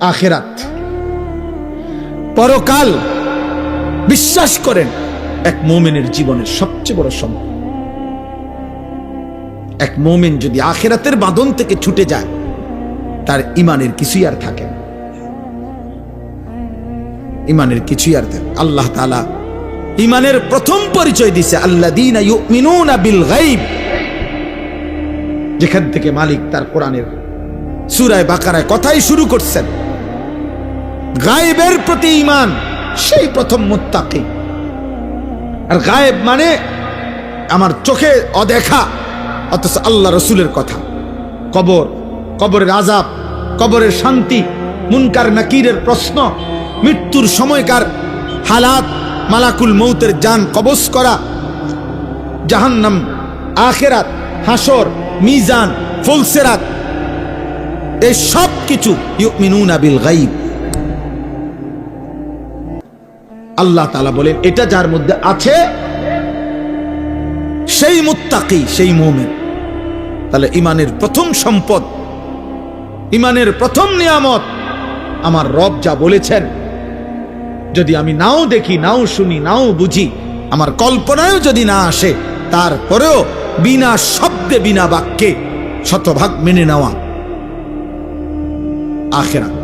আখিরাত, পরকাল বিশ্বাস করেন এক মুমিনের জীবনের সবচেয়ে বড় সম্পদ। এক মুমিন যদি আখিরাতের বাঁধন থেকে ছুটে যায়, তার ঈমানের কিছুই আর থাকে না। ঈমানের কিছুই আর থাকে। আল্লাহ তাআলা ঈমানের প্রথম পরিচয় দিয়েছে আল্লাযীনা ইউমিনুনা বিল গায়ব, যেখান থেকে মালিক তার কোরআনের সূরা বাকারায় কথাই শুরু করছেন। গায়েবের প্রতি ঈমান, সেই প্রথম মুত্তাকি। আর গায়েব মানে আমার চোখে অদেখা, অথচ আল্লাহ রসুলের কথা। কবর, কবরের আযাব, কবরের শান্তি, মুনকার নাকিরের প্রশ্ন, মৃত্যুর সময়কার হালাত, মালাকুল মৌতের জান কবজ করা, জাহান্নাম, আখিরাত, হাসর, মিজান, ফুলসিরাত, এই সব কিছু ইউমিনুনা বিল গায়ব। আল্লাহ তাআলা বলেন এটা যার মধ্যে আছে সেই মুত্তাকি, সেই মুমিন। তাহলে ঈমানের প্রথম সম্পদ, ঈমানের প্রথম নিয়ামত আমার রব যা বলেছেন, যদি আমি নাও দেখি, নাও শুনি, নাও বুঝি, আমার কল্পনায়ও যদি না আসে, তারপরেও বিনা শব্দে, বিনা বাক্যে শতভাগ মেনে নেওয়া আখিরাত।